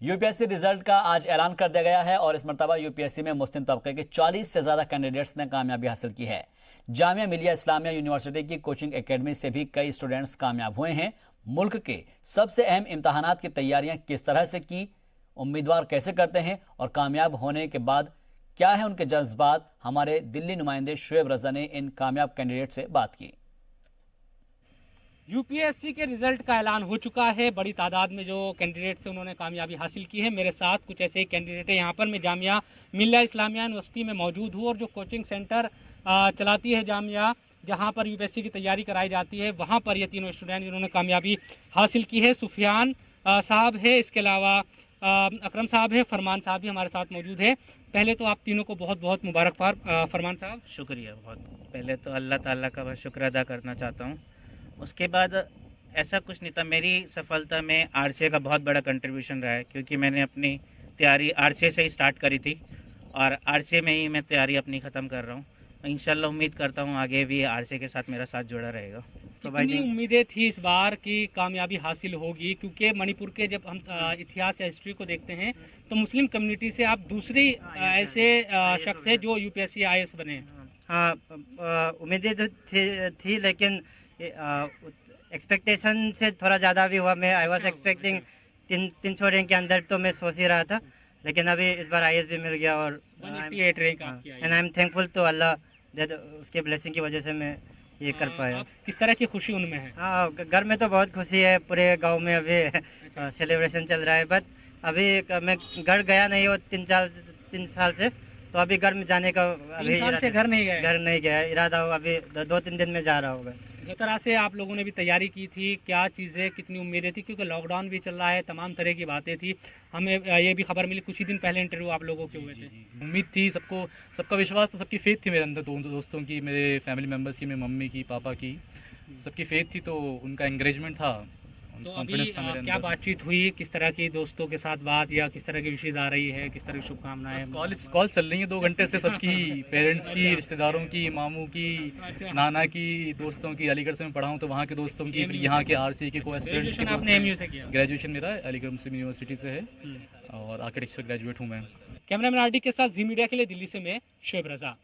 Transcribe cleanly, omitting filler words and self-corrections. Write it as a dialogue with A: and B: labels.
A: UPSC result का आज ऐलान कर दिया गया है और इस मरतबा यूपीएससी में मुस्लिम तबके के 40 से ज्यादा कैंडिडेट्स ने कामयाबी हासिल की है। जामिया मिलिया इस्लामिया यूनिवर्सिटी की कोचिंग एकेडमी से भी कई स्टूडेंट्स कामयाब हुए हैं। मुल्क के सबसे अहम इम्तहानात की तैयारियां किस तरह से की, उम्मीदवार कैसे करते हैं और कामयाब होने के बाद क्या है उनके जज्बात, हमारे दिल्ली नुमाइंदे शुएब रजा ने इन कामयाब कैंडिडेट से बात की।
B: यूपीएससी के रिजल्ट का ऐलान हो चुका है। बड़ी तादाद में जो कैंडिडेट थे उन्होंने कामयाबी हासिल की है। मेरे साथ कुछ ऐसे ही कैंडिडेट हैं। यहाँ पर मैं जामिया मिल्ला इस्लामिया यूनिवर्सिटी में मौजूद हूँ और जो कोचिंग सेंटर चलाती है जामिया, जहाँ पर यूपीएससी की तैयारी कराई जाती है, वहाँ पर ये तीनों स्टूडेंट जिन्होंने कामयाबी हासिल की है। सुफियान साहब है, इसके अलावा अकरम साहब है, फरमान साहब भी हमारे साथ मौजूद है। पहले तो आप तीनों को बहुत बहुत मुबारकबाद। फरमान साहब,
C: शुक्रिया बहुत। पहले तो अल्लाह ताला का बहुत शुक्र अदा करना चाहता हूँ। उसके बाद ऐसा कुछ नहीं था, मेरी सफलता में आरसीए का बहुत बड़ा कंट्रीब्यूशन रहा है, क्योंकि मैंने अपनी तैयारी आरसीए से ही स्टार्ट करी थी और आरसीए में ही मैं तैयारी अपनी ख़त्म कर रहा हूँ। इंशाल्लाह उम्मीद करता हूँ आगे भी आरसीए के साथ मेरा साथ जुड़ा रहेगा।
B: कितनी उम्मीदें थी इस बार की कामयाबी हासिल होगी? क्योंकि मणिपुर के जब हम इतिहास या हिस्ट्री को देखते हैं तो मुस्लिम कम्युनिटी से आप दूसरी ऐसे शख्स है जो यूपीएससी आईएएस बने।
D: हाँ, उम्मीदें तो थी लेकिन एक्सपेक्टेशन से थोड़ा ज़्यादा भी हुआ। मैं आई वॉज एक्सपेक्टिंग 300 रैंक के अंदर, तो मैं सोच ही रहा था, लेकिन अभी इस बार आईएएस भी मिल गया और and I am thankful to Allah that उसके ब्लेसिंग की वजह से मैं ये कर पाया।
B: किस तरह की खुशी उनमें है?
D: हाँ, घर में तो बहुत खुशी है, पूरे गांव में अभी सेलिब्रेशन चल रहा है। बट अभी मैं घर गया नहीं हो 3 साल से, तो अभी घर में जाने का अभी
B: 3 साल से घर नहीं
D: गया इरादा हो। अभी 2-3 दिन में जा रहा होगा।
B: जिस तरह से आप लोगों ने भी तैयारी की थी, क्या चीज़ें, कितनी उम्मीदें थी? क्योंकि लॉकडाउन भी चल रहा है, तमाम तरह की बातें थी। हमें ये भी खबर मिली कुछ ही दिन पहले इंटरव्यू आप लोगों के हुए थे।
E: उम्मीद थी, सबका विश्वास था, सबकी फेथ थी मेरे अंदर, दोस्तों की, मेरे फैमिली मेम्बर्स की, मेरी मम्मी की, पापा की, सबकी फेथ थी, तो उनका एंकरेजमेंट था,
B: तो अभी क्या बातचीत हुई? किस तरह की दोस्तों के साथ बात, या किस तरह की विशेष आ रही है, किस तरह की शुभकामनाएं?
E: कॉल चल रही है 2 घंटे से सबकी, पेरेंट्स की, रिश्तेदारों की, मामू की, नाना की, दोस्तों की। अलीगढ़ से मैं पढ़ा हूँ तो वहाँ के दोस्तों की, फिर यहाँ के आरसीए के को-एस्पिरेंट्स की।
B: आपने एमयू से किया?
E: ग्रेजुएशन मेरा अलीगढ़ मुस्लिम यूनिवर्सिटी से है और आर्किटेक्चर ग्रेजुएट हूँ मैं।
B: कैमरामैन आरडी के साथ जी मीडिया के लिए दिल्ली से मैं शुएब रजा।